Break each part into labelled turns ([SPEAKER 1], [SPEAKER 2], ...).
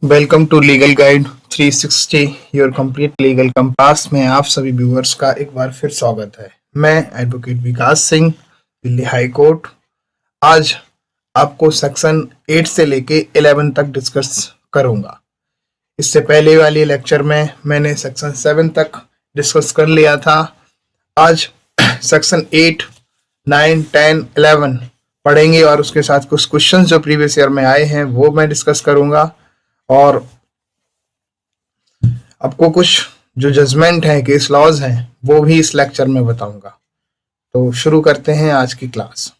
[SPEAKER 1] Welcome to legal guide 360 your complete legal compass में आप सभी व्यूअर्स का एक बार फिर स्वागत है। मैं एडवोकेट विकास सिंह, दिल्ली हाई कोर्ट। आज आपको सेक्शन 8 से लेके 11 तक डिस्कस करूंगा। इससे पहले वाले लेक्चर में मैंने सेक्शन 7 तक डिस्कस कर लिया था। आज सेक्शन 8, 9, 10, 11 पढ़ेंगे और उसके साथ कुछ क्वेश्चंस जो प्रीवियस ईयर में आए हैं वो मैं डिस्कस करूंगा और आपको कुछ जो जजमेंट है, केस लॉज हैं, वो भी इस लेक्चर में बताऊंगा। तो शुरू करते हैं आज की क्लास।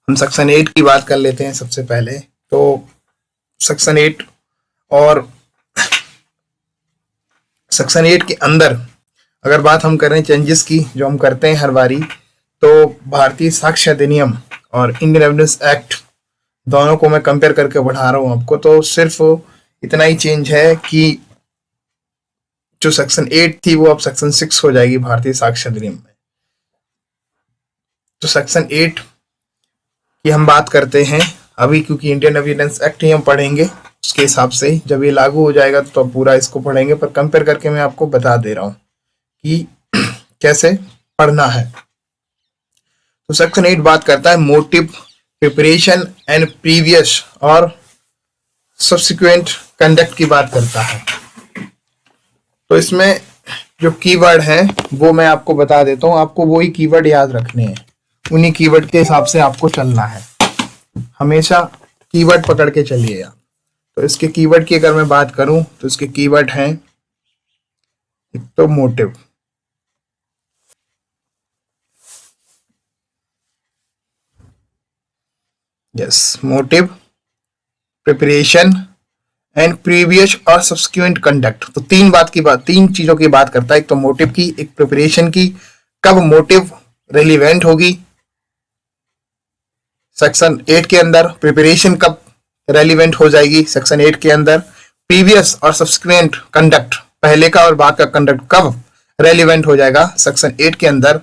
[SPEAKER 1] हम सेक्शन 8 की बात कर लेते हैं सबसे पहले। तो सेक्शन 8 और सेक्शन 8 के अंदर अगर बात हम करें चेंजेस की जो हम करते हैं हर बारी, तो भारतीय साक्ष्य अधिनियम और इंडियन एविडेंस एक्ट दोनों को मैं कंपेयर करके बढ़ा रहा हूं आपको। तो सिर्फ इतना ही चेंज है कि जो सेक्शन 8 थी वो अब सेक्शन 6 हो जाएगी भारतीय साक्ष्य अधिनियम में। तो सेक्शन 8 की हम बात करते हैं अभी, क्योंकि इंडियन एविडेंस एक्ट ही हम पढ़ेंगे। उसके हिसाब से जब ये लागू हो जाएगा तो पूरा इसको पढ़ेंगे, पर कंपेयर करके मैं आपको बता दे रहा हूं कि कैसे पढ़ना है। तो सेक्शन 8 बात करता है मोटिव, प्रिपरेशन एंड प्रीवियस और सब्सिक्वेंट कंडक्ट की बात करता है। तो इसमें जो कीवर्ड है वो मैं आपको बता देता हूं। आपको वही कीवर्ड याद रखने हैं, उन्हीं कीवर्ड के हिसाब से आपको चलना है। हमेशा कीवर्ड पकड़ के चलिए आप। तो इसके कीवर्ड की अगर मैं बात करूं तो इसके कीवर्ड हैं, एक तो motive, yes, motive, preparation and previous और सब्सिक्वेंट कंडक्ट। तो तीन चीजों की बात करता है, एक तो मोटिव की, एक प्रिपरेशन की, कब मोटिव रेलिवेंट होगी सेक्शन 8 के अंदर, प्रिपरेशन कब रेलिवेंट हो जाएगी सेक्शन 8 के अंदर, प्रीवियस और सब्सिक्वेंट कंडक्ट, पहले का और बाद का कंडक्ट कब रेलिवेंट हो जाएगा सेक्शन 8 के अंदर।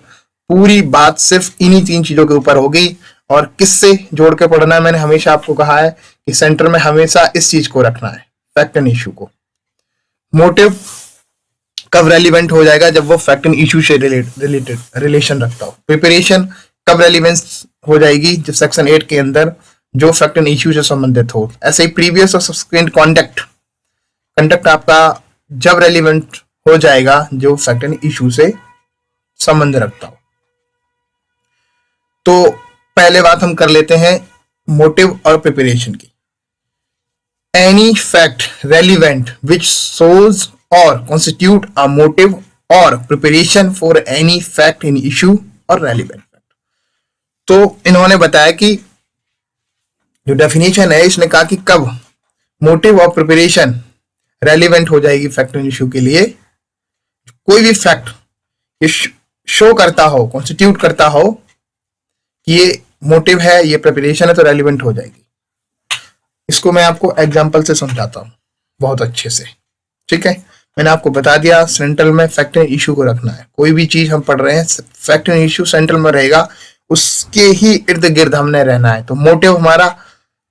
[SPEAKER 1] पूरी बात सिर्फ इन्हीं तीन चीजों के ऊपर होगी। और किससे जोड़ के पढ़ना है, मैंने हमेशा आपको कहा है कि सेंटर में हमेशा इस चीज को रखना है, फैक्ट एंड इश्यू को। मोटिव कब रेलिवेंट हो जाएगा, जब वो फैक्ट एंड इश्यू से रिलेटेड रिलेशन रखता हो। प्रिपरेशन कब रेलिवेंस हो जाएगी, जब सेक्शन 8 के अंदर जो फैक्ट एंड इश्यू से संबंधित हो। ऐसे ही प्रीवियस और सब्सिक्वेंट कंडक्ट आपका जब रेलिवेंट हो जाएगा जो फैक्ट एंड इश्यू से संबंध रखता हो। तो पहले बात हम कर लेते हैं मोटिव और प्रिपरेशन की। Any fact relevant which shows और कॉन्स्टिट्यूट अ मोटिव और preparation for any fact in issue और रेलिवेंट फैक्ट। तो इन्होंने बताया कि जो डेफिनेशन है, इसने कहा कि कब मोटिव और प्रिपरेशन रेलिवेंट हो जाएगी फैक्ट इन इश्यू के लिए। कोई भी फैक्ट ये शो करता हो, कॉन्स्टिट्यूट करता हो कि ये मोटिव है, ये प्रिपरेशन है, तो रेलिवेंट हो जाएगी। इसको मैं आपको एग्जांपल से समझाता हूं बहुत अच्छे से, ठीक है। मैंने आपको बता दिया सेंट्रल में फैक्ट एंड इश्यू को रखना है। कोई भी चीज हम पढ़ रहे हैं, फैक्ट एंड इश्यू सेंट्रल में रहेगा, उसके ही इर्द गिर्द हमने रहना है। तो मोटिव हमारा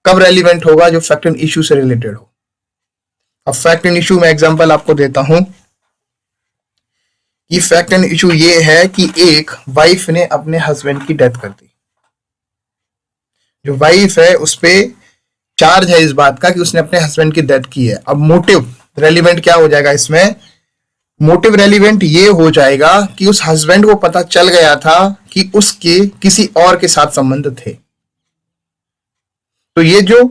[SPEAKER 1] कब रेलिवेंट होगा, जो फैक्ट एंड इश्यू से रिलेटेड हो। अब फैक्ट एंड इश्यू में एग्जांपल आपको देता हूं कि फैक्ट एंड इश्यू ये है कि एक वाइफ ने अपने हस्बैंड की डेथ कर दी। जो वाइफ है उस पे चार्ज है इस बात का कि उसने अपने हस्बैंड की डेथ की है। अब मोटिव रेलिवेंट क्या हो जाएगा इसमें, मोटिव रेलिवेंट ये हो जाएगा कि उस हस्बैंड को पता चल गया था कि उसके किसी और के साथ संबंध थे। तो ये जो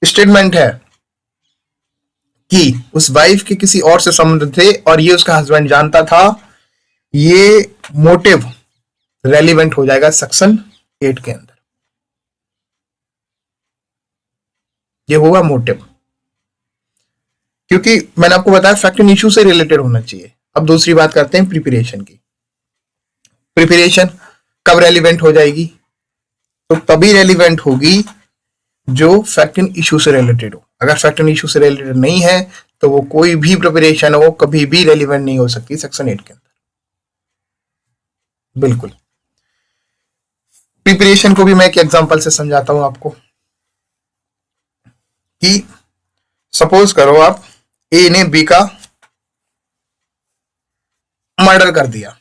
[SPEAKER 1] स्टेटमेंट है कि उस वाइफ के किसी और से संबंध थे और ये उसका हस्बैंड जानता था, ये मोटिव रेलिवेंट हो जाएगा सेक्शन 8 के अंदर। ये होगा मोटिव, क्योंकि मैंने आपको बताया फैक्ट एंड इश्यू से रिलेटेड होना चाहिए। अब दूसरी बात करते हैं प्रिपरेशन की। प्रिपरेशन कब रेलिवेंट हो जाएगी, तो तभी रेलिवेंट होगी जो फैक्ट एंड इश्यू से रिलेटेड हो। अगर फैक्ट एंड इश्यू से रिलेटेड नहीं है तो वो कोई भी प्रिपरेशन हो कभी भी रेलिवेंट नहीं हो सकती सेक्शन 8 के अंदर, बिल्कुल। प्रिपरेशन को भी मैं एक एग्जांपल से समझाता हूं आपको। कि सपोज करो आप ए ने बी का मर्डर कर दिया,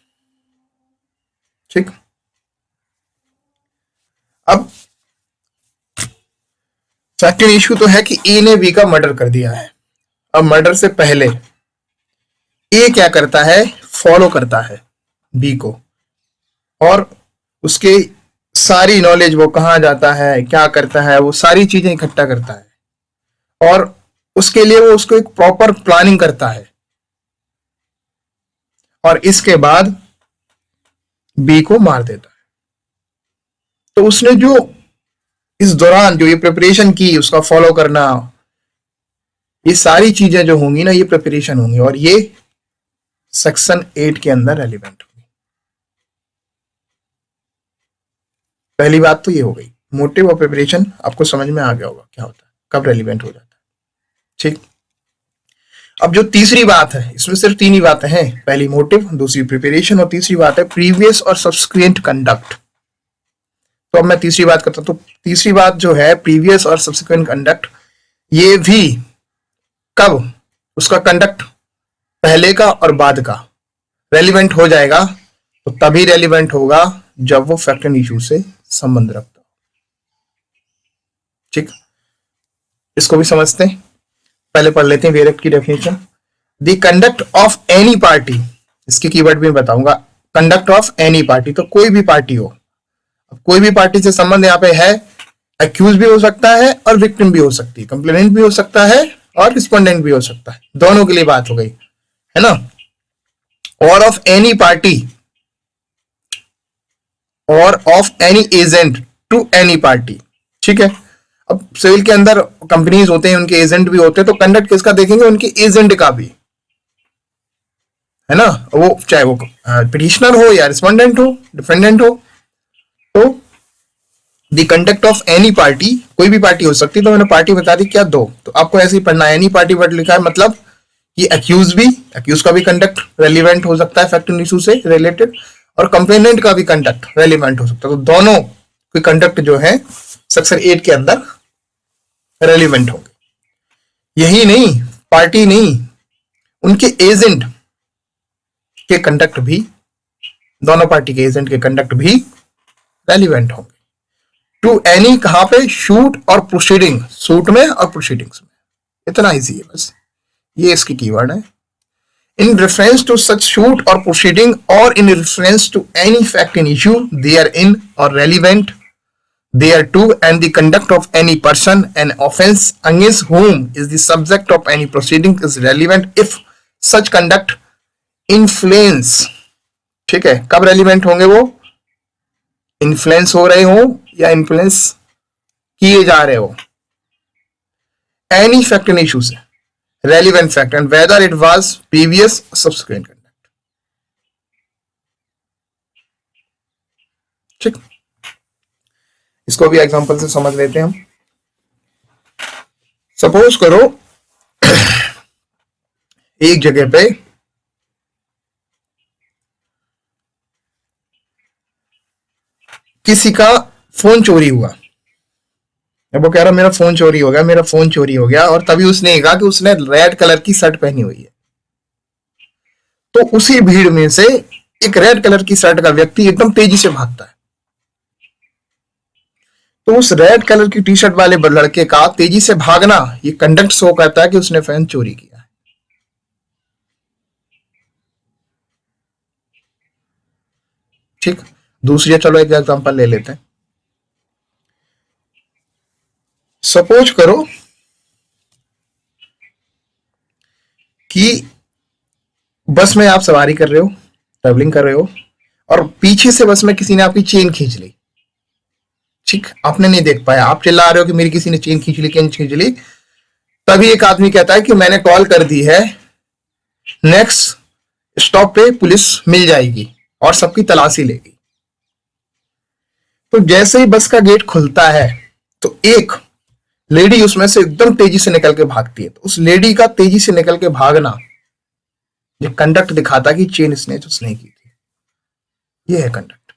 [SPEAKER 1] ठीक। अब सेकंड इश्यू तो है कि ए ने बी का मर्डर कर दिया है। अब मर्डर से पहले ए क्या करता है, फॉलो करता है बी को, और उसके सारी नॉलेज, वो कहाँ जाता है, क्या करता है, वो सारी चीजें इकट्ठा करता है, और उसके लिए वो उसको एक प्रॉपर प्लानिंग करता है, और इसके बाद बी को मार देता है। तो उसने जो इस दौरान जो ये प्रिपरेशन की, उसका फॉलो करना, ये सारी चीजें जो होंगी ना, ये प्रिपरेशन होंगी, और ये सेक्शन 8 के अंदर रेलिवेंट होगी। पहली बात तो ये हो गई, मोटिव और प्रिपरेशन आपको समझ में आ गया होगा क्या होता है, कब रेलिवेंट हो जाता है, ठीक। अब जो तीसरी बात है, इसमें सिर्फ तीन ही बातें हैं, पहली मोटिव, दूसरी प्रिपरेशन, और तीसरी बात है प्रीवियस और सब्सिक्वेंट कंडक्ट। तो अब मैं तीसरी बात करता हूं। तो तीसरी बात जो है प्रीवियस और सब्सिक्वेंट कंडक्ट, ये भी कब उसका कंडक्ट पहले का और बाद का रेलिवेंट हो जाएगा, तो तभी रेलिवेंट होगा जब वो फैक्ट एंड इशू से संबंध रखता हो, ठीक। इसको भी समझते हैं, पहले पढ़ लेते हैं वेरिएट की definition. The conduct of any party, इसके कीवर्ड भी बताऊंगा। कंडक्ट ऑफ एनी पार्टी, तो कोई भी पार्टी हो, अब कोई भी पार्टी से संबंध यहाँ पे है, एक्यूज भी हो सकता है और विक्टिम भी हो सकती है, कंप्लेनेंट भी हो सकता है और रिस्पोंडेंट भी हो सकता है, दोनों के लिए बात हो गई है ना। Or of any party, or of any agent to any party, ठीक है। अब सिविल के अंदर कंपनीज होते हैं, उनके एजेंट भी होते हैं, तो कंडक्ट किसका देखेंगे, उनके एजेंट का भी, है ना। वो चाहे वो पिटिशनर हो या रिस्पोंडेंट हो, डिफेंडेंट हो। तो the conduct of any party, कोई भी पार्टी हो सकती है, तो मैंने पार्टी बता दी क्या, दो, तो आपको ऐसे ही पढ़ना है। एनी पार्टी वर्ड लिखा है, मतलब कि एक्यूज का भी कंडक्ट रेलिवेंट हो सकता है फैक्ट एंड इशू से रिलेटेड, और कंप्लेनेंट का भी कंडक्ट रेलिवेंट हो सकता है। तो दोनों के कंडक्ट जो है सेक्शन 8 के अंदर रेलिवेंट होंगे। यही नहीं, पार्टी नहीं, उनके एजेंट के कंडक्ट भी, दोनों पार्टी के एजेंट के कंडक्ट भी रेलिवेंट होंगे टू एनी, कहां पे, शूट और प्रोसीडिंग, सूट में और प्रोसीडिंग्स में, इतना इजी है बस, ये इसकी कीवर्ड है। In reference to such suit or proceeding, or in reference to any fact in issue, they are in or relevant thereto, and the conduct of any person, an offense against whom is the subject of any proceeding is relevant if such conduct influence, ठीक है। कब relevant होंगे वो, influence हो रहे हो या influence किए जा रहे हो, एनी फैक्ट इन इशू से relevant fact, and whether it was previous subsequent conduct, ठीक। इसको भी एग्जांपल से समझ लेते हैं हम। सपोज करो एक जगह पे किसी का फोन चोरी हुआ, अब वो कह रहा मेरा फोन चोरी हो गया, मेरा फोन चोरी हो गया, और तभी उसने कहा कि उसने रेड कलर की शर्ट पहनी हुई है। तो उसी भीड़ में से एक रेड कलर की शर्ट का व्यक्ति एकदम तेजी से भागता है। तो उस रेड कलर की टी शर्ट वाले लड़के का तेजी से भागना, ये कंडक्ट शो करता है कि उसने फैन चोरी किया है, ठीक। दूसरी, चलो एक एग्जांपल ले लेते हैं। सपोज करो कि बस में आप सवारी कर रहे हो, ट्रेवलिंग कर रहे हो, और पीछे से बस में किसी ने आपकी चेन खींच ली, ठीक। आपने नहीं देख पाया, आप चिल्ला रहे हो कि मेरी किसी ने चेन खींच ली, चेन खींच ली। तभी एक आदमी कहता है कि मैंने कॉल कर दी है, नेक्स्ट स्टॉप पे पुलिस मिल जाएगी और सबकी तलाशी लेगी। तो जैसे ही बस का गेट खुलता है, तो एक लेडी उसमें से एकदम तेजी से निकल के भागती है। तो उस लेडी का तेजी से निकल के भागना, ये कंडक्ट दिखाता कि चेन स्नेच उसने की थी, ये है कंडक्ट,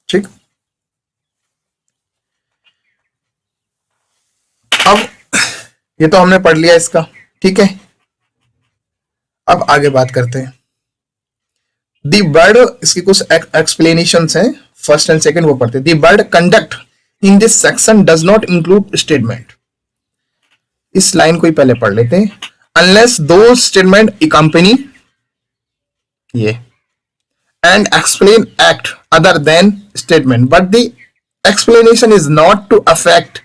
[SPEAKER 1] ठीक। ये तो हमने पढ़ लिया इसका, ठीक है। अब आगे बात करते हैं दी बर्ड, इसकी कुछ एक्सप्लेनेशन हैं, फर्स्ट एंड सेकंड वो पढ़ते हैं। The word conduct in this section does not include statement, इस लाइन को ही पहले पढ़ लेते हैं। अनलेस दो स्टेटमेंट कंपनी ये and explain act other than statement, but the explanation is not to affect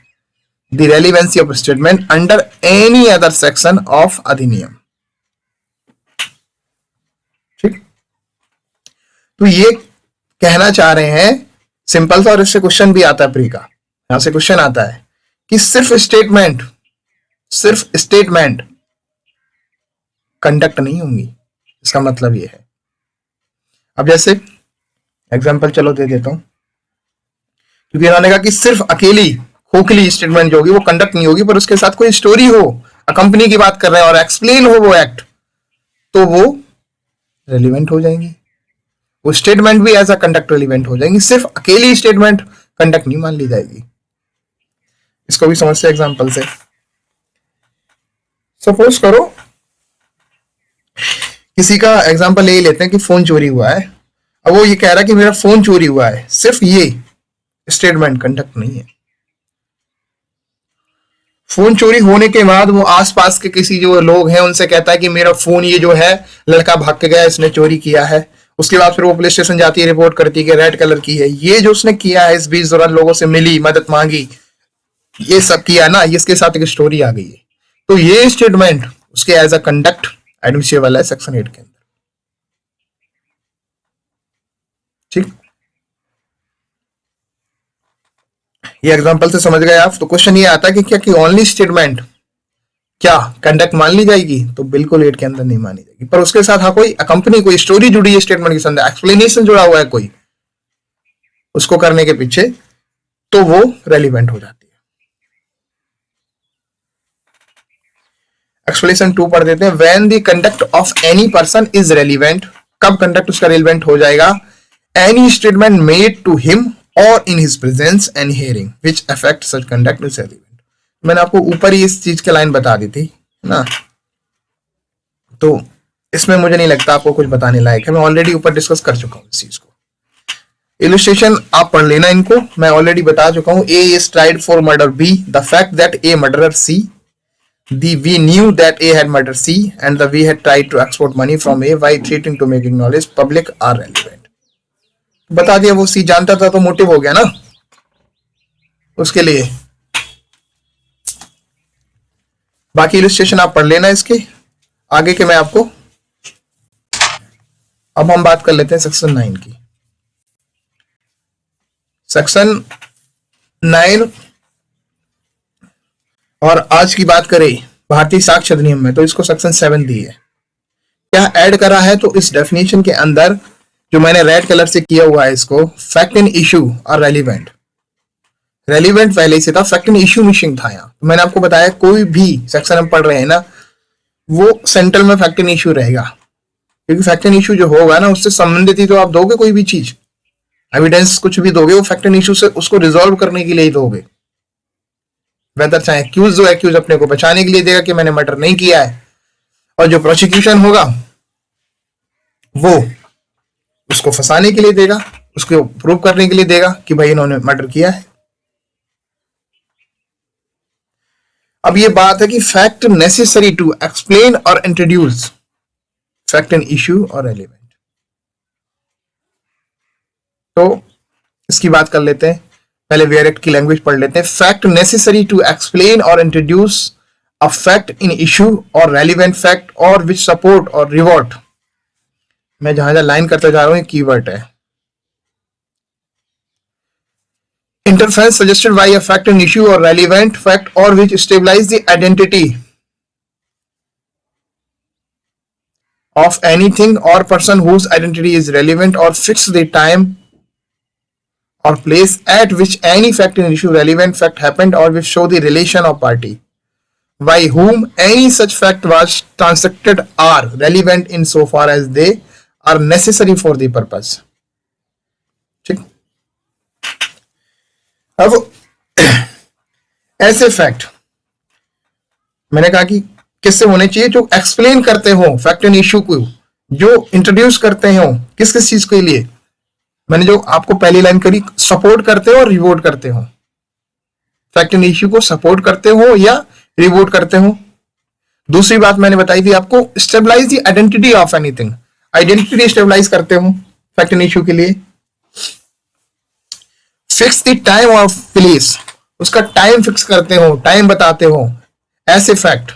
[SPEAKER 1] the relevancy of a statement under any other section of अधिनियम। ठीक, तो ये कहना चाह रहे हैं सिंपल सा, और इससे क्वेश्चन भी आता है प्री का, यहां से क्वेश्चन आता है कि सिर्फ स्टेटमेंट कंडक्ट नहीं होंगी, इसका मतलब ये है। अब जैसे एग्जांपल चलो दे देता हूं, क्योंकि इन्होंने कहा कि सिर्फ अकेली खोखली स्टेटमेंट जो होगी वो कंडक्ट नहीं होगी, पर उसके साथ कोई स्टोरी हो, कंपनी की बात कर रहे हैं और एक्सप्लेन हो वो एक्ट, तो वो रेलिवेंट हो जाएंगी, वो स्टेटमेंट भी एज अ कंडक्ट रेलिवेंट हो जाएंगी। सिर्फ अकेली स्टेटमेंट कंडक्ट नहीं मान ली जाएगी। इसको भी समझते हैं एग्जांपल से। सपोज करो किसी का एग्जांपल ले लेते हैं कि फोन चोरी हुआ है। अब वो ये कह रहा है कि मेरा फोन चोरी हुआ है, सिर्फ ये स्टेटमेंट कंडक्ट नहीं है। फोन चोरी होने के बाद वो आसपास के किसी जो लोग हैं उनसे कहता है कि मेरा फोन ये जो है लड़का भाग के गया, इसने चोरी किया है। उसके बाद फिर वो पुलिस स्टेशन जाती है, रिपोर्ट करती है कि रेड कलर की है। ये जो उसने किया है, इस बीच दौरान लोगों से मिली, मदद मांगी, ये सब किया ना, इसके साथ एक स्टोरी आ गई है, तो ये स्टेटमेंट उसके एज अ कंडक्ट एडमिसिबल है सेक्शन 8 के अंदर। ठीक, ये एग्जांपल से समझ गए आप। तो क्वेश्चन ये आता है कि क्या कि ओनली स्टेटमेंट क्या कंडक्ट मान ली जाएगी, तो बिल्कुल 8 के अंदर नहीं मानी जाएगी, पर उसके साथ हाँ कोई कंपनी, कोई स्टोरी जुड़ी है स्टेटमेंट के साथ, एक्सप्लेनेशन जुड़ा हुआ है कोई उसको करने के पीछे, तो वो रेलिवेंट हो जाती है। एक्सप्लेनेशन 2 पढ़ देते हैं। When the conduct of any person is relevant, कब कंडक्ट उसका रेलिवेंट हो जाएगा? Any statement made to him और in his presence and hearing which affect such conduct is relevant. मैंने आपको ऊपर ही इस चीज की लाइन बता दी थी ना, तो इसमें मुझे नहीं लगता आपको कुछ बताने लायक है, मैं ऑलरेडी ऊपर डिस्कस कर चुका हूं इस चीज को। इलस्ट्रेशन आप पढ़ लेना इनको, मैं ऑलरेडी बता चुका हूं। A is tried for murder B, the fact that A murdered C, the B knew that A had murder C and the B had tried to extort money from A while threatening to make knowledge public are relevant. बता दिया, वो सी जानता था तो motive हो गया ना उसके लिए। बाकी इलस्ट्रेशन आप पढ़ लेना इसके आगे के, मैं आपको। अब हम बात कर लेते हैं सेक्शन 9 की। सेक्शन 9 और आज की बात करें भारतीय साक्ष्य अधिनियम में, तो इसको सेक्शन 7 दी है। क्या ऐड करा है? तो इस डेफिनेशन के अंदर जो मैंने रेड कलर से किया हुआ है इसको, फैक्ट एंड इशू और रेलिवेंट। रेलिवेंट पहले से था, फैक्ट एंड इशू मिसिंग था यहाँ। तो मैंने आपको बताया कोई भी सेक्शन हम पढ़ रहे हैं ना, वो सेंट्रल में फैक्ट एंड इशू रहेगा, क्योंकि फैक्ट एंड इशू जो होगा ना उससे संबंधित ही तो आप दोगे कोई भी चीज, एविडेंस कुछ भी दोगे वो फैक्ट एंड इशू से उसको रिजॉल्व करने के लिए ही दोगे। वेदर चाहे एक्यूज जो एक्यूज अपने को बचाने के लिए देगा कि मैंने मर्डर नहीं किया है, और जो प्रोसिक्यूशन होगा वो उसको फंसाने के लिए देगा, उसको प्रूव करने के लिए देगा कि भाई इन्होंने मर्डर किया है। अब ये बात है कि फैक्ट नेसेसरी टू एक्सप्लेन और इंट्रोड्यूस फैक्ट एंड इशू और रेलिवेंट, तो इसकी बात कर लेते हैं। पहले वेयर एक्ट की लैंग्वेज पढ़ लेते हैं। फैक्ट नेसेसरी टू एक्सप्लेन और introduce a fact in issue और रेलिवेंट फैक्ट और विच सपोर्ट और रिवॉर्ट। मैं जहां जहां लाइन करते जा रहा हूं कीवर्ड है। Interference suggested by a fact and issue or relevant fact or which stabilize the identity of anything or person whose identity is relevant or fix the time or place at which any fact and issue relevant fact happened or which show the relation of party by whom any such fact was transacted are relevant in so far as they are necessary for the purpose। ठीक, अब ऐसे fact मैंने कहा कि किससे होने चाहिए, जो एक्सप्लेन करते हो फैक्ट एंड इश्यू को, जो इंट्रोड्यूस करते हो किस किस चीज के लिए। मैंने जो आपको पहली लाइन करी, सपोर्ट करते हो और रिवोट करते हो, फैक्ट एंड इश्यू को सपोर्ट करते हो या रिवोट करते हो। दूसरी बात मैंने बताई थी आपको, stabilize the identity of anything, identity stabilize करते हो फैक्ट एंड इश्यू के लिए। Fix the time of place, उसका टाइम फिक्स करते हो, टाइम बताते हो ऐसे फैक्ट।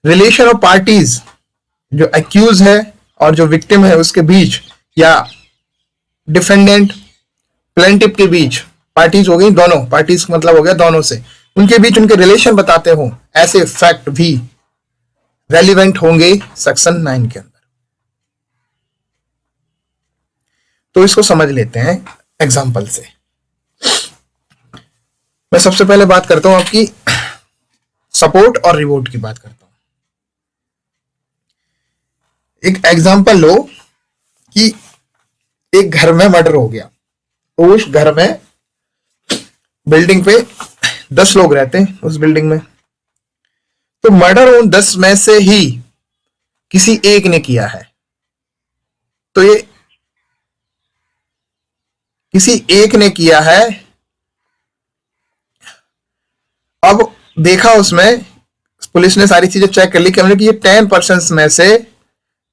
[SPEAKER 1] रिलेशन ऑफ पार्टीज, जो एक्यूज है और जो विक्टिम है उसके बीच, या डिफेंडेंट प्लेंटिफ के बीच, पार्टीज हो गई दोनों, पार्टीज मतलब हो गया दोनों से, उनके बीच उनके रिलेशन बताते हो, ऐसे फैक्ट भी रेलिवेंट होंगे सेक्शन 9 के अंदर। तो इसको समझ लेते हैं एग्जांपल से। मैं सबसे पहले बात करता हूं आपकी सपोर्ट और रिवोट की बात करता हूं। एक एग्जांपल लो कि एक घर में मर्डर हो गया, तो उस घर में बिल्डिंग पे 10 लोग रहते हैं उस बिल्डिंग में, तो मर्डर उन 10 में से ही किसी एक ने किया है, तो ये किसी एक ने किया है। अब देखा उसमें पुलिस ने सारी चीजें चेक कर ली कि हमने कि ये 10% में से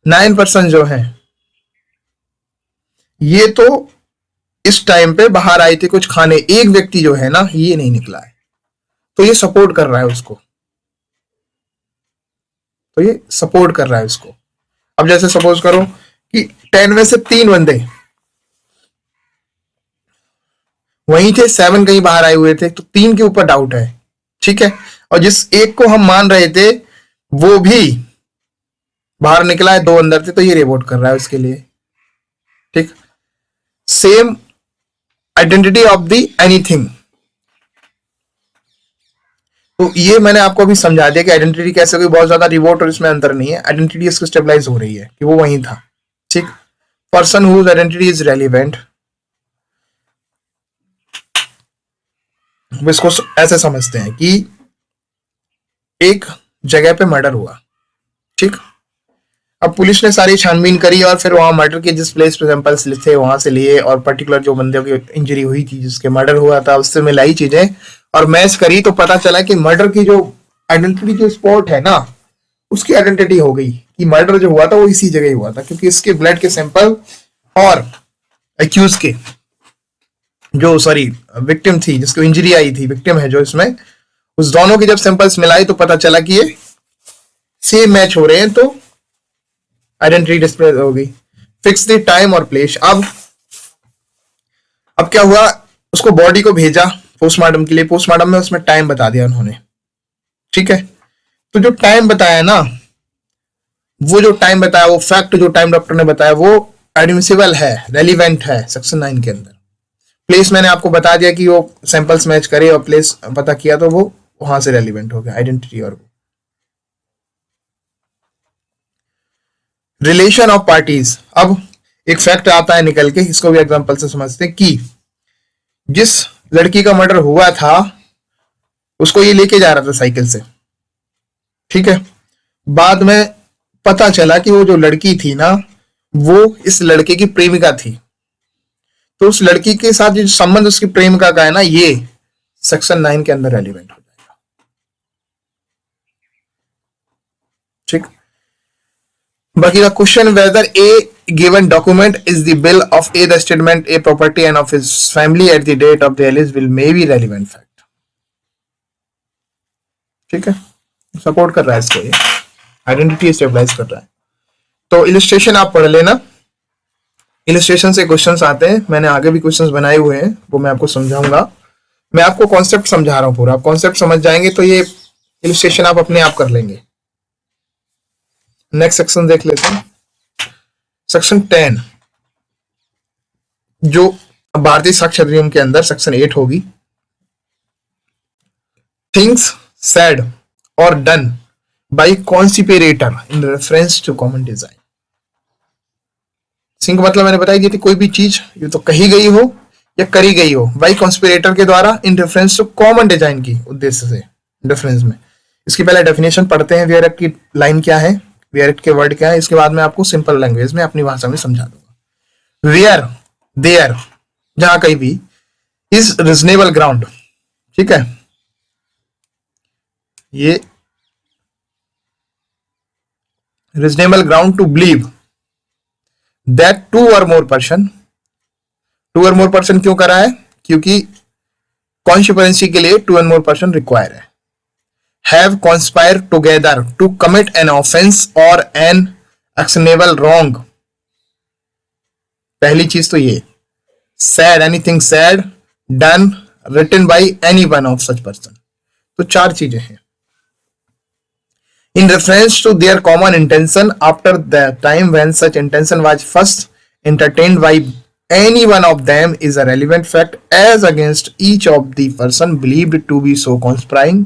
[SPEAKER 1] 9% जो है ये तो इस टाइम पे बाहर आई थी कुछ खाने, एक व्यक्ति जो है ना ये नहीं निकला है, तो ये सपोर्ट कर रहा है उसको, तो ये सपोर्ट कर रहा है उसको। अब जैसे सपोज करो कि 10 में से 3 बंदे वहीं थे, 7 कहीं बाहर आए हुए थे, तो 3 के ऊपर डाउट है, ठीक है। और जिस एक को हम मान रहे थे वो भी बाहर निकला है, 2 अंदर थे, तो ये रिपोर्ट कर रहा है उसके लिए, ठीक। Same identity of the anything, तो ये मैंने आपको अभी समझा दिया कि आइडेंटिटी कैसे होगी, बहुत ज्यादा रिवोट और इसमें अंतर नहीं है, आइडेंटिटी इसको स्टेबलाइज हो रही है कि वो वहीं था, ठीक। Person whose identity is relevant, इसको ऐसे समझते हैं कि एक जगह पे मर्डर हुआ, ठीक। अब पुलिस ने सारी छानबीन करी और फिर वहां मर्डर के जिस प्लेस पे सैंपल्स थे वहां से लिए, और पर्टिकुलर जो बंदे की इंजरी हुई थी जिसके मर्डर हुआ था उससे मिलाई चीजें और मैच करी, तो पता चला कि मर्डर की जो आइडेंटिटी जो स्पॉट है ना उसकी आइडेंटिटी हो गई कि मर्डर जो हुआ था वो इसी जगह हुआ था, क्योंकि इसके ब्लड के सैंपल और एक्यूज के जो विक्टिम थी जिसको इंजरी आई थी, विक्टिम है जो इसमें, उस दोनों के जब सैंपल्स मिलाए तो पता चला कि ये सेम मैच हो रहे हैं, तो आइडेंटिटी डिस्प्ले हो गई। फिक्स द टाइम और प्लेस। अब क्या हुआ, उसको बॉडी को भेजा पोस्टमार्टम के लिए, पोस्टमार्टम में उसमें टाइम बता दिया उन्होंने, ठीक है। तो जो टाइम बताया ना, वो जो टाइम बताया, वो फैक्ट जो टाइम डॉक्टर ने बताया वो एडमिसिबल है, रेलिवेंट है सेक्शन 9 के अंदर। प्लेस मैंने आपको बता दिया कि वो सैंपल्स मैच करे और प्लेस पता किया तो वो वहां से रेलिवेंट हो गया आइडेंटिटी। और वो रिलेशन ऑफ पार्टीज, अब एक फैक्ट आता है निकल के, इसको भी एग्जांपल से समझते हैं कि जिस लड़की का मर्डर हुआ था उसको ये लेके जा रहा था साइकिल से, ठीक है। बाद में पता चला कि वो जो लड़की थी ना वो इस लड़के की प्रेमिका थी, तो उस लड़की के साथ जो संबंध उसकी प्रेमिका का है ना, ये सेक्शन 9 के अंदर रेलिवेंट हो जाएगा, ठीक। बाकी का question, whether a given document is the bill of A, the statement A property and of his family at the date of the alias will may be relevant fact, ठीक है। Support कर रहा है इसको, ये आइडेंटिटी स्टेबलाइज कर रहा है। तो इलिस्ट्रेशन आप पढ़ लेना, इलिस्ट्रेशन से क्वेश्चंस आते हैं, मैंने आगे भी क्वेश्चंस बनाए हुए हैं वो मैं आपको समझाऊंगा। मैं आपको कॉन्सेप्ट समझा रहा हूं पूरा, आप कॉन्सेप्ट समझ जाएंगे तो ये इलिस्ट्रेशन आप अपने आप कर लेंगे। नेक्स्ट सेक्शन देख लेते हैं, सेक्शन 10 जो भारतीय साक्ष्य अधिनियम के अंदर सेक्शन 8 होगी। थिंग्स सेड और done by conspirator in reference to common design. सिंक मतलब मैंने बताई दी थी, कोई भी चीज ये तो कही गई हो या करी गई हो बाय कॉन्स्पिरेटर के द्वारा in reference to common design की उद्देश्य से, डिफरेंस में। इसकी पहले डेफिनेशन पढ़ते हैं, वेयर की लाइन क्या है, वेयर के वर्ड क्या है, इसके बाद मैं आपको सिंपल लैंग्वेज में अपनी भाषा में समझा दूंगा। वेयर, देयर, जहां कहीं भी, इज रीजनेबल ग्राउंड, ठीक है, ये reasonable ground to believe that two or more person, to or more person क्यों करा है, क्योंकि कॉन्स्पिरेसी के लिए two and more person require है। Have conspire together to commit an offence और एन एक्शनेबल रॉन्ग, पहली चीज तो ये। Said, anything said done written by any one of such person, तो चार चीजें हैं। In reference to their common intention after the time when such intention was first entertained by any one of them is a relevant fact as against each of the person believed to be so conspiring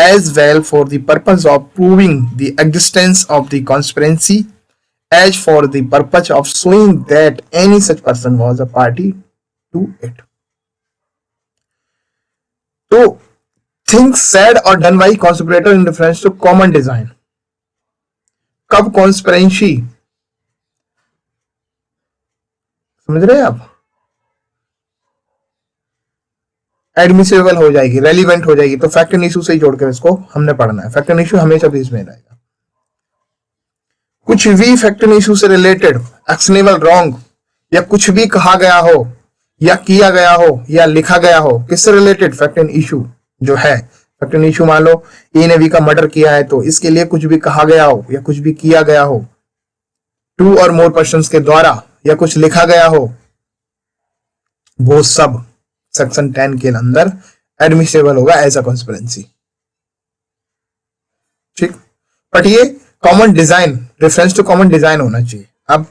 [SPEAKER 1] as well for the purpose of proving the existence of the conspiracy as for the purpose of showing that any such person was a party to it. तो things said or done by conspirator in reference to common design, कब conspiracy, समझ रहे हैं आप, admissible हो जाएगी, relevant हो जाएगी, तो फैक्ट एंड इशू से ही जोड़कर इसको हमने पढ़ना है। फैक्ट एंड इशू हमेशा बीच में रहेगा। कुछ भी फैक्ट एंड इशू से रिलेटेड एक्शनेबल रॉन्ग या कुछ भी कहा गया हो या किया गया हो या लिखा गया हो, किससे रिलेटेड, फैक्ट एंड इशू जो है। फैक्ट एंड इशू, मान लो ए ने बी का मर्डर किया है, तो इसके लिए कुछ भी कहा गया हो या कुछ भी किया गया हो टू और मोर पर्संस के द्वारा या कुछ लिखा गया हो, वो सब सेक्शन 10 के अंदर एडमिसिबल होगा एज अ कॉन्स्पिरेसी, ठीक। बट ये common design, reference to common design होना चाहिए। अब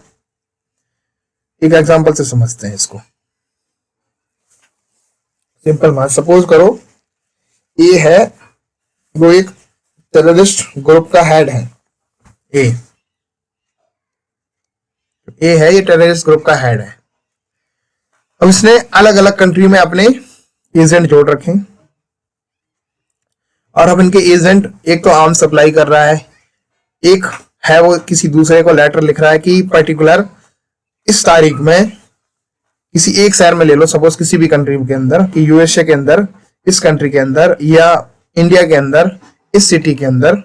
[SPEAKER 1] एक एग्जांपल से समझते हैं इसको। सिंपल मान, सपोज करो ये है, वो एक टेररिस्ट ग्रुप का हेड है, ए है, ये टेररिस्ट ग्रुप का हेड है। अब इसने अलग अलग कंट्री में अपने एजेंट जोड़ रखे, और अब इनके एजेंट एक तो आर्म सप्लाई कर रहा है, एक है वो किसी दूसरे को लेटर लिख रहा है कि पर्टिकुलर इस तारीख में किसी एक शहर में, ले लो सपोज किसी भी कंट्री के अंदर, कि यूएसए के अंदर, इस कंट्री के अंदर या इंडिया के अंदर, इस सिटी के अंदर,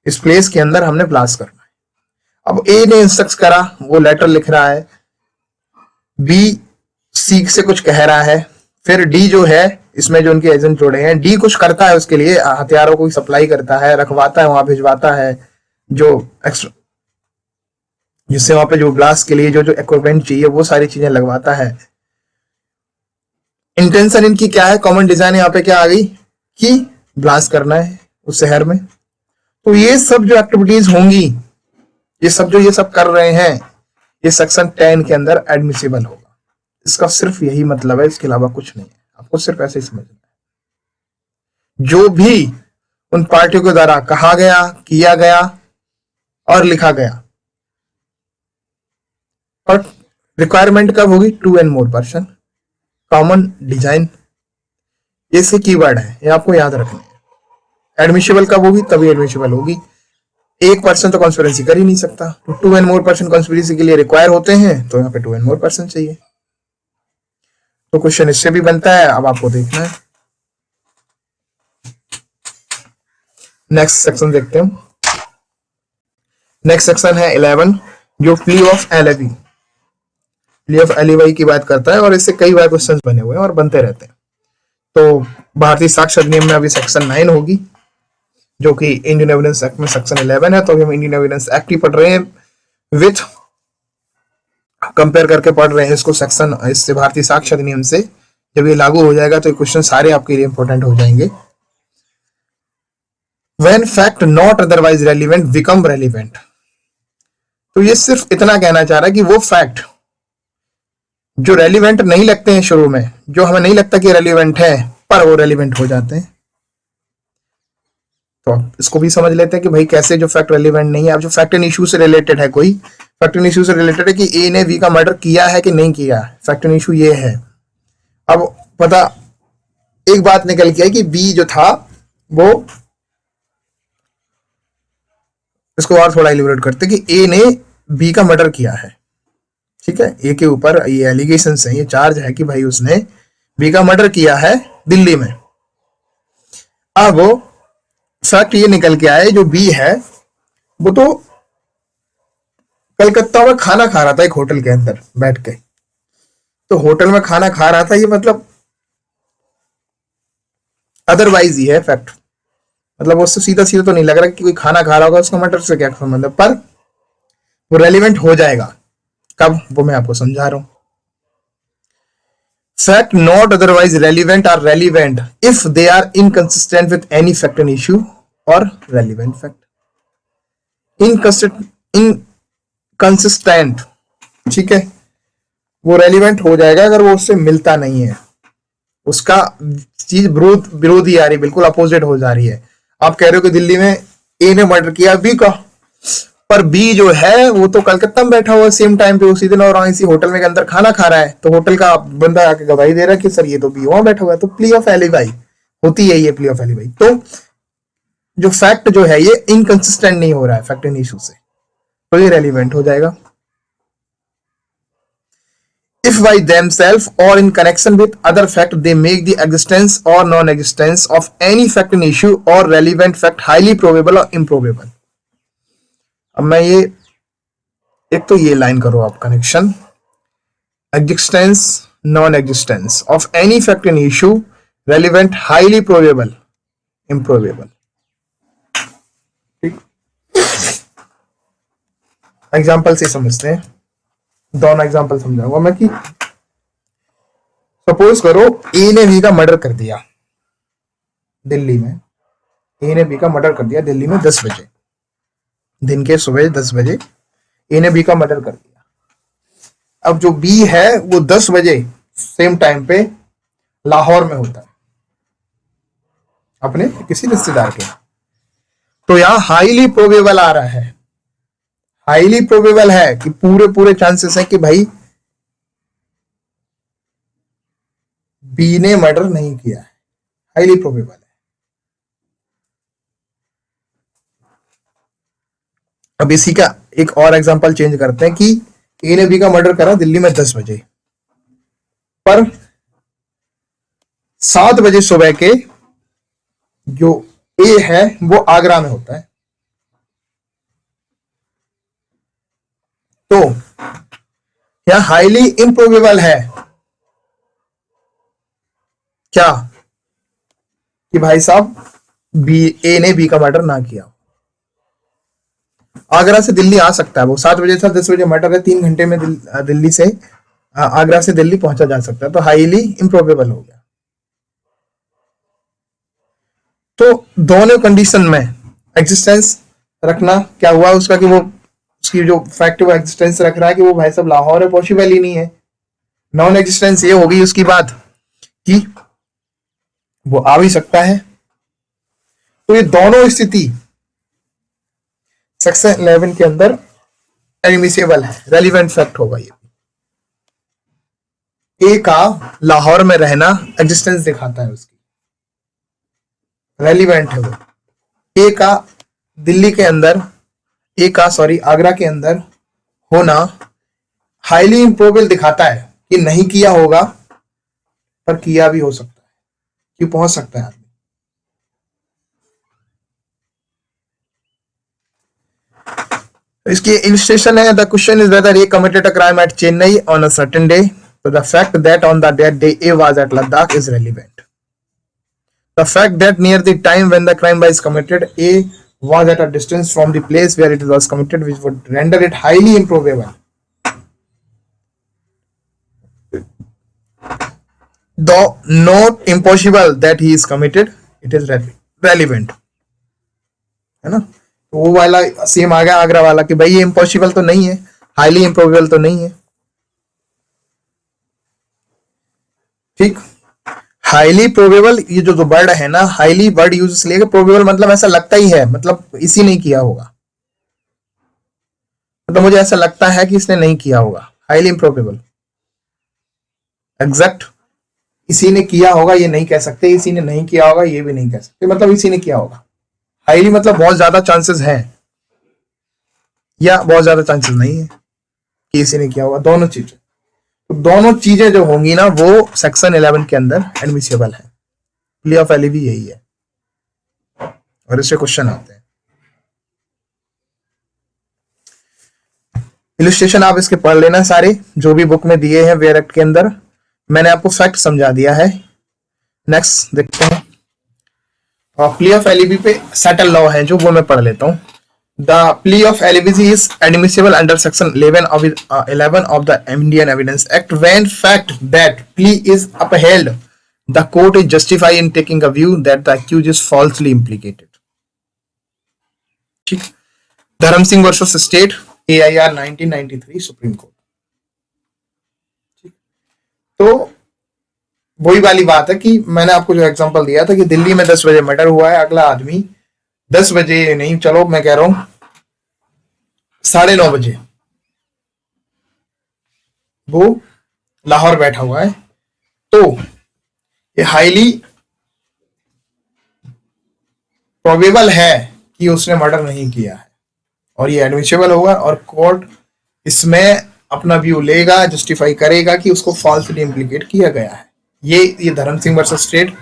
[SPEAKER 1] इस प्लेस के अंदर हमने ब्लास्ट करना है। अब ए ने इंस्ट्रक्ट करा, वो लेटर लिख रहा है, बी सी से कुछ कह रहा है, फिर डी जो है, इसमें जो उनके एजेंट जोड़े हैं, डी कुछ करता है, उसके लिए हथियारों को सप्लाई करता है, रखवाता है, वहां भिजवाता है, जो एक्स्ट्रा, जिससे वहां पे जो ब्लास्ट के लिए जो जो इक्विपमेंट चाहिए वो सारी चीजें लगवाता है। इंटेंशन इनकी क्या है, कॉमन डिजाइन यहाँ पे क्या आ गई कि ब्लास्ट करना है उस शहर में। तो ये सब जो एक्टिविटीज होंगी, ये सब कर रहे हैं, ये सेक्शन 10 के अंदर एडमिसिबल होगा। इसका सिर्फ यही मतलब है, इसके अलावा कुछ नहीं है, आपको सिर्फ ऐसे ही समझना है। जो भी उन पार्टियों के द्वारा कहा गया, किया गया और लिखा गया, और रिक्वायरमेंट कब होगी, two and more person, common design, ये कीवर्ड है, ये आपको याद रखना है। एडमिसिबल कब होगी, तभी एडमिसिबल होगी। एक पर्सन तो कॉन्स्पिरेसी कर ही नहीं सकता, तो two and more person conspiracy के लिए रिक्वायर होते हैं, तो यहाँ पे टू एंड मोर पर्सन चाहिए। तो क्वेश्चन इससे भी बनता है, अब आपको देखना है। नेक्स्ट सेक्शन देखते हैं। नेक्स्ट सेक्शन है 11, जो plea of alibi, plea of alibi की बात करता है, और इससे कई बार क्वेश्चंस बने हुए हैं और बनते रहते हैं। तो भारतीय साक्ष्य अधिनियम में अभी सेक्शन 9 होगी, जो कि इंडियन एविडेंस एक्ट में सेक्शन 11 है। तो अभी हम इंडियन एविडेंस एक्ट ही पढ़ रहे हैं, विथ कंपेयर करके पढ़ रहे हैं इसको सेक्शन, इससे भारतीय साक्ष्य अधिनियम से। जब ये लागू हो जाएगा तो ये क्वेश्चन सारे आपके लिए इंपॉर्टेंट हो जाएंगे। When fact not otherwise relevant become relevant, तो ये सिर्फ इतना कहना चाह रहा है कि वो फैक्ट जो रेलिवेंट नहीं लगते हैं शुरू में, जो हमें नहीं लगता कि रेलिवेंट है, पर वो रेलिवेंट हो जाते हैं। तो इसको भी समझ लेते हैं कि भाई कैसे जो फैक्ट रेलिवेंट नहीं है। अब जो फैक्ट एंड इशू से रिलेटेड है, कोई फैक्ट एंड इशू से रिलेटेड है कि ए ने बी का मर्डर किया है कि नहीं किया, फैक्ट एंड इशू ये है। अब पता एक बात निकल के आई कि बी जो था वो, इसको और थोड़ा इलिबरेट करते कि ए ने बी का मर्डर किया है, ठीक है, ए के ऊपर ये एलिगेशन है, ये चार्ज है कि भाई उसने बी का मर्डर किया है दिल्ली में। अब फैक्ट ये निकल के आए जो बी है वो तो कलकत्ता में खाना खा रहा था एक होटल के अंदर बैठ के, तो होटल में खाना खा रहा था, ये मतलब अदरवाइज ही है फैक्ट, मतलब उससे सीधा सीधा तो नहीं लग रहा कि कोई खाना खा रहा होगा, उसका मर्डर से क्या संबंध है, पर वो रेलिवेंट हो जाएगा कब, वो मैं आपको समझा रहा हूं। Fact not otherwise relevant are relevant if they are inconsistent with any fact and issue or relevant fact. Inconsistent, ठीक है, वो रेलिवेंट हो जाएगा अगर वो उससे मिलता नहीं है, उसका चीज विरोधी आ रही है, बिल्कुल अपोजिट हो जा रही है। आप कह रहे हो कि दिल्ली में ए ने मर्डर किया बी का, पर बी जो है वो तो कलकत्ता में बैठा हुआ सेम टाइम पे उसी दिन और इसी होटल में के अंदर खाना खा रहा है, तो होटल का बंदा आके गवाही दे रहा है कि सर ये तो बी वहां बैठा हुआ है, तो प्ली ऑफ एलिबाई होती है ये प्ली ऑफ एलिबाई। तो जो फैक्ट जो है ये इनकंसिस्टेंट नहीं हो रहा है फैक्ट इन इशू से, तो ये रेलिवेंट हो जाएगा। If by themselves or in connection with other fact they make the existence or non-existence of any fact in issue or relevant fact highly probable or improbable। अब मैं ये एक तो ये लाइन करो आप connection, existence non existence of any fact in issue relevant highly probable improbable, ठीक। Example से समझते हैं, दोनों एग्जाम्पल समझाऊंगा मैं कि सपोज करो ए ने बी का मर्डर कर दिया दिल्ली में, ए ने बी का मर्डर कर दिया दिल्ली में 10 बजे, दिन के सुबह 10 बजे ए ने बी का मर्डर कर दिया। अब जो बी है वो 10 बजे सेम टाइम पे लाहौर में होता है अपने किसी रिश्तेदार के, तो यहां हाईली प्रोबेबल आ रहा है, हाईली प्रोबेबल है कि पूरे पूरे चांसेस है कि भाई बी ने मर्डर नहीं किया है, हाईली प्रोबेबल है। अब इसी का एक और एग्जांपल चेंज करते हैं कि ए ने बी का मर्डर करा दिल्ली में 10 बजे, पर 7 बजे सुबह के जो ए है वो आगरा में होता है, तो यह हाईली इम्प्रोबेबल है क्या कि भाई साहब बी ए ने बी का मर्डर ना किया। आगरा से दिल्ली आ सकता है, वो 7 बजे था 10 बजे मर्डर है, 3 घंटे में दिल्ली से आगरा से दिल्ली पहुंचा जा सकता है, तो हाईली इम्प्रोबेबल हो गया। तो दोनों कंडीशन में एग्जिस्टेंस रखना क्या हुआ उसका कि वो उसकी जो फैक्ट वो एग्जिस्टेंस रख रहा है कि वो भाई साहब लाहौर है, पॉसिबल ही नहीं है। नॉन एग्जिस्टेंस ये होगी उसकी बात कि वो आ भी सकता है। तो ये दोनों स्थिति सेक्शन 11 के अंदर एडमिसेबल है, रेलिवेंट फैक्ट होगा ये। ए का लाहौर में रहना एग्जिस्टेंस दिखाता है उसकी, रेलिवेंट है वो। ए का दिल्ली के अंदर, ए का सॉरी आगरा के अंदर होना हाईली इम्प्रोबेबल दिखाता है कि नहीं किया होगा, पर किया भी हो सकता है, क्यों पहुंच सकता है आदमी। इसकी इलस्ट्रेशन है, the question is whether A committed a crime at Chennai on a certain day, so the fact that on the that day A was at Ladakh is relevant. The fact that near the time when the crime was committed A was at a distance from the place where it was committed, which would render it highly improbable, though not impossible that he is committed, it is relevant, है ना। तो वो वाला same आ गया आगरा वाला कि भाई ये इम्पॉसिबल तो नहीं है, हाईली इम्प्रोबेबल तो नहीं है, ठीक। हाईली प्रोबेबल ये जो वर्ड है ना, हाईली वर्ड यूज इसलिए, प्रोबेबल मतलब ऐसा लगता ही है, मतलब इसी नहीं किया होगा, मतलब मुझे ऐसा लगता है कि इसने नहीं किया होगा, हाईली इम्प्रोबेबल। एग्जैक्ट इसी ने किया होगा ये नहीं कह सकते, इसी ने नहीं किया होगा ये भी नहीं कह सकते, मतलब इसी ने किया होगा। हाईली मतलब बहुत ज्यादा चांसेस हैं या बहुत ज्यादा चांसेस नहीं है कि इसी ने किया होगा, दोनों चीजें। तो दोनों चीजें जो होंगी ना वो सेक्शन 11 के अंदर एडमिसिबल है। प्ली ऑफ एलिवी यही है और इससे क्वेश्चन आते हैं। इलस्ट्रेशन आप इसके पढ़ लेना सारे जो भी बुक में दिए हैं वेयर एक्ट के अंदर, मैंने आपको फैक्ट समझा दिया है। नेक्स्ट देखते हैं, प्ली ऑफ एलिवी पे सेटल लॉ है जो वो मैं पढ़ लेता हूँ। The plea of alibi is admissible under section 11 of the Indian Evidence Act when fact that plea is upheld, the court is justified in taking a view that the accused is falsely implicated. ठीक, धर्म Singh versus state AIR 1993 supreme court. तो वही वाली बात है कि मैंने आपको जो एग्जांपल दिया था कि दिल्ली में 10 बजे मर्डर हुआ है, अगला आदमी 10 बजे नहीं, चलो मैं कह रहा हूं 9:30 बजे वो लाहौर बैठा हुआ है, तो ये हाईली प्रोबेबल है कि उसने मर्डर नहीं किया है और ये एडमिसिबल होगा और कोर्ट इसमें अपना व्यू लेगा, जस्टिफाई करेगा कि उसको फॉल्सली इम्प्लीकेट किया गया है। ये धर्म सिंह वर्सेस स्टेट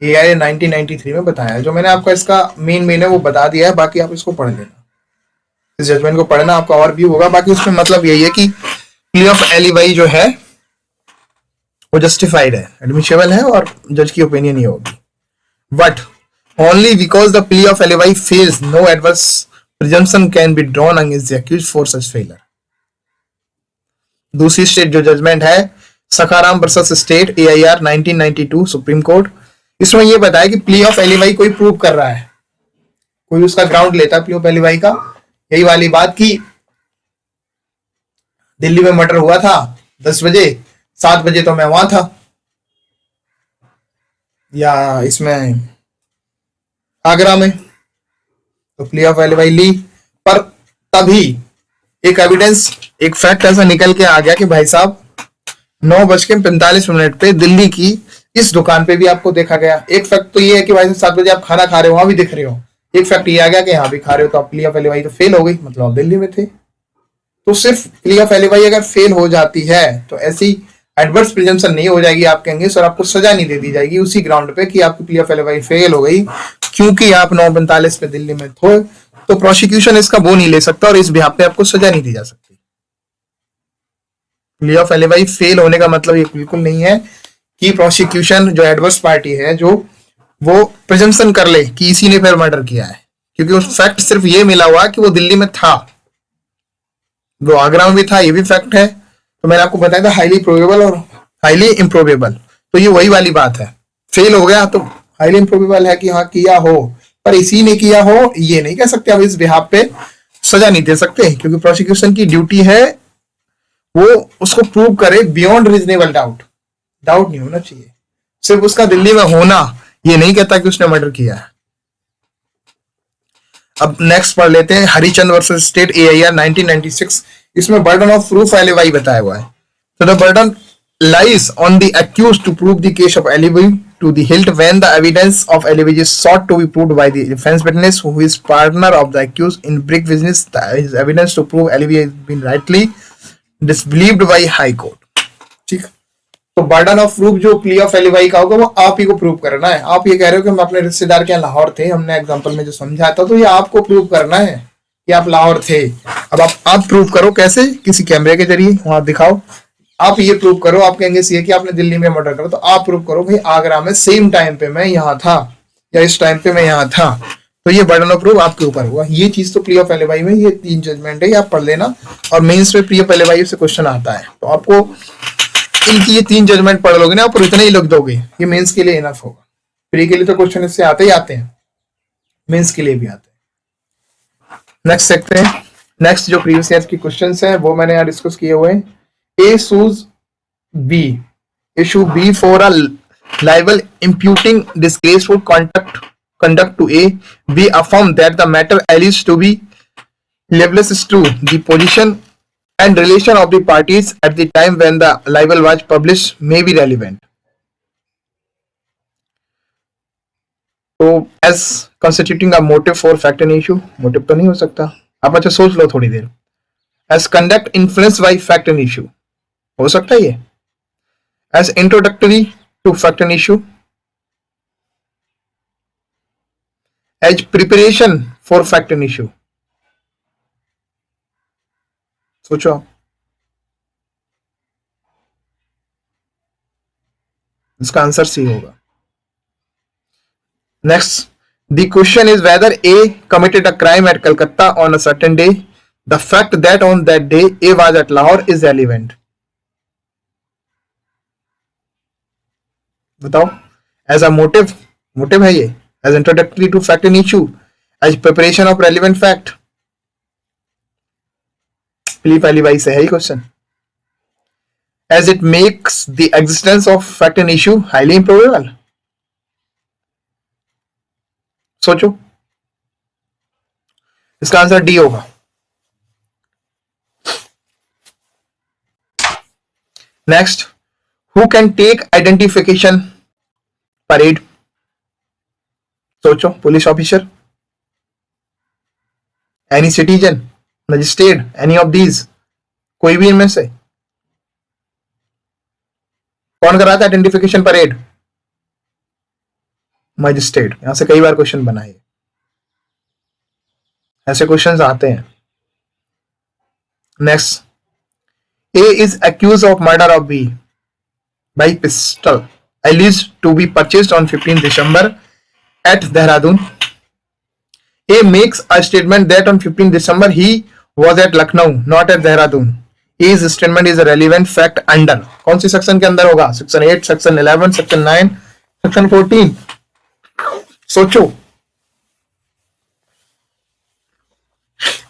[SPEAKER 1] AIR 1993 में बताया है। जो मैंने आपको इसका मेन है वो बता दिया है, बाकी आप इसको पढ़ लेना, इस जजमेंट को पढ़ना, आपका और व्यू होगा। बाकी उसमें मतलब यही है कि प्ली ऑफ एलिवी जो है वो जस्टिफाइड है, एडमिसिबल है और जज की ओपिनियन ही होगी। But only because the plea of alibi fails, no adverse presumption can be drawn against the accused for such failure. दूसरी स्टेट जो जजमेंट है Sakharam versus state AIR 1992 supreme court, इसमें यह बताया कि प्ली ऑफ एलिवी कोई प्रूव कर रहा है, कोई उसका ग्राउंड लेता है प्ली ऑफ एलिवी का, यही वाली बात की दिल्ली में मर्डर हुआ था 10 बजे, 7 बजे तो मैं वहां था, या इसमें आगरा में, तो प्ली ऑफ एलिवी ली। पर तभी एक एविडेंस, एक फैक्ट ऐसा निकल के आ गया कि भाई साहब 9:45 पे दिल्ली की इस दुकान पे भी आपको देखा गया। एक फैक्ट तो ये है कि भाई 7 बजे आप खाना खा रहे हो, वहां भी दिख रहे हो। एक फैक्ट ये आ गया कि यहाँ भी खा रहे हो, तो आप प्ली ऑफ एलिवी तो फेल हो गई, मतलब आप दिल्ली में थे। तो सिर्फ प्ली ऑफ एलिवी अगर फेल हो जाती है तो ऐसी एडवर्स प्रिजम्पशन नहीं हो जाएगी आपके अगेंस्ट और आपको सजा नहीं दे दी जाएगी उसी ग्राउंड पे कि आपकी प्ली ऑफ एलिवी फेल हो गई क्योंकि आप 9:45 पे दिल्ली में थे। तो प्रोसिक्यूशन इसका वो नहीं ले सकता और इस बिहाफ पे आपको सजा नहीं दी जा सकती। प्ली ऑफ एलिवी फेल होने का मतलब ये बिल्कुल नहीं है कि प्रोसिक्यूशन जो एडवर्स पार्टी है जो वो प्रिजम्पशन कर ले कि इसी ने फिर मर्डर किया है, क्योंकि उस फैक्ट सिर्फ ये मिला हुआ कि वो दिल्ली में था, वो आगरा में भी था, ये भी फैक्ट है। तो मैंने आपको बताया था हाईली प्रोबेबल और हाईली इम्प्रोबेबल, तो ये वही वाली बात है। फेल हो गया तो हाईली इम्प्रोबेबल है कि हाँ किया हो, पर इसी ने किया हो ये नहीं कह सकते, अब इस बिहाफ पे सजा नहीं दे सकते, क्योंकि प्रोसिक्यूशन की ड्यूटी है वो उसको प्रूव करे बियॉन्ड रीजनेबल डाउट। डाउट नहीं होना चाहिए, सिर्फ उसका दिल्ली में होना ये नहीं कहता कि उसने मर्डर किया है। अब नेक्स्ट पढ़ लेते हैं हरिचंद वर्सेस स्टेट AIR 1996। इसमें बर्डन ऑफ प्रूफ एलिवी बताया हुआ है। तो the burden lies on the accused to prove the case of alibi to the hilt when the evidence of alibi is sought to be proved by the defense witness who is partner of the accused in brick business. His evidence to prove alibi has been rightly disbelieved by high court. ठीक, तो burden of proof जो plea of एलिवी का होगा वो आप ही को prove करना है। आप ये कह रहे हो कि हम अपने रिश्तेदार के यहाँ लाहौर थे, हमने एग्जांपल में जो समझाया था, तो ये आपको प्रूव करना है कि आप लाहौर थे। अब आप प्रूव करो कैसे, किसी कैमरे के जरिए वहां दिखाओ, आप ये प्रूव करो, आप कहेंगे सी है कि आपने दिल्ली में मर्डर करा, तो आप प्रूव करो भाई आगरा में सेम टाइम पे मैं यहाँ था या इस टाइम पे मैं यहाँ था, तो ये बर्डन ऑफ प्रूफ आपके ऊपर हुआ। ये चीज तो प्ली ऑफ एलिवी में ये 3 जजमेंट है, ये आप पढ़ लेना और मेंस में प्ली ऑफ एलिवी से क्वेश्चन आता है, तो आपको इनकी ये 3 जजमेंट पढ़ लोगे ना और इतना ही लिख दोगे, ये मेंस के लिए इनफ होगा। प्री के लिए तो क्वेश्चन इससे आते ही आते हैं, मेंस के लिए भी आते हैं। नेक्स्ट देखते हैं, नेक्स्ट जो प्रीवियस ईयर की क्वेश्चंस हैं वो मैंने यहाँ डिस्कस किए हुए हैं। issue B for a libel imputing disgraceful conduct to A, B affirmed that the matter alleged to be libelous is true. The position and relation of the parties at the time when the libel was published may be relevant. तो as constituting a motive for fact and issue, motive तो नहीं हो सकता। आप अच्छा सोच लो थोड़ी देर। As conduct influence by fact and issue, हो सकता है ये। As introductory to fact and issue, as preparation for fact and issue, सोचो आप। इसका आंसर सी होगा। Next, the question is whether A committed a crime at Calcutta on a certain day, the fact that on that day A was at Lahore is relevant. बताओ। As a motive, motive है ये। As introductory to fact and issue, as preparation of relevant fact. पहली बाई से है ही question. As it makes the existence of fact and issue highly improbable. सोचो। इसका आंसर डी होगा। Next, who can take identification parade. सोचो। Police officer, any citizen, magistrate, any of these, कोई भी इनमें से। कौन कराता है आइडेंटिफिकेशन परेड? मजिस्ट्रेट। यहां से कई बार क्वेश्चन बनाए, ऐसे क्वेश्चंस आते हैं। Next, A is accused of murder of B by pistol alleged to be purchased on 15 December at Dehradun. A makes a statement that on 15 December he was at Lucknow, not at Dehradun. A's statement is a relevant fact under कौन C section के अंदर होगा? Section 8, section 11, section 9, section 14। सोचो।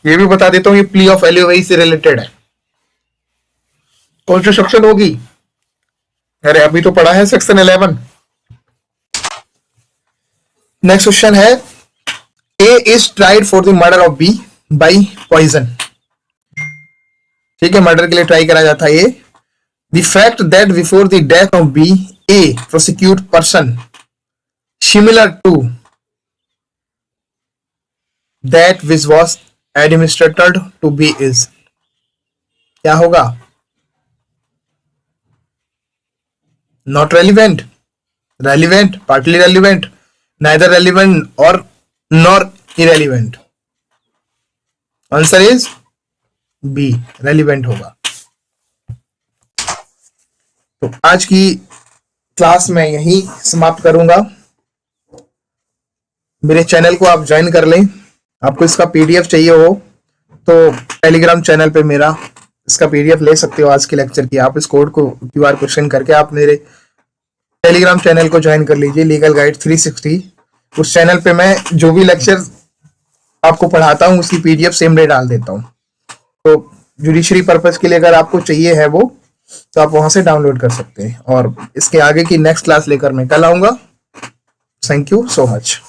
[SPEAKER 1] ये भी बता देता हूं, ये प्ली ऑफ एलियोई से रिलेटेड है। कौन सी सेक्शन होगी? अरे अभी तो पढ़ा है सेक्शन 11। नेक्स्ट क्वेश्चन है, A is tried for the murder of B by poison. ठीक है, मर्डर के लिए ट्राई करा जाता है ये। The fact that before the death of B A prosecute person similar to that which was administrated to B is, क्या होगा? Not relevant, relevant, partly relevant, neither relevant or nor irrelevant. Answer is B, relevant होगा। तो आज की class में यही समाप्त करूंगा। मेरे चैनल को आप ज्वाइन कर लें। आपको इसका पीडीएफ चाहिए हो तो टेलीग्राम चैनल पे मेरा इसका पीडीएफ ले सकते हो आज के लेक्चर की। आप इस कोड को क्यूआर कोड स्कैन करके आप मेरे टेलीग्राम चैनल को ज्वाइन कर लीजिए, लीगल गाइड 360। उस चैनल पे मैं जो भी लेक्चर आपको पढ़ाता हूँ उसकी पीडीएफ सेम डे डाल देता हूँ। तो जुडिशरी पर्पस के लिए अगर आपको चाहिए है वो, तो आप वहां से डाउनलोड कर सकते हैं। और इसके आगे की नेक्स्ट क्लास लेकर मैं कल आऊंगा। Thank you so much.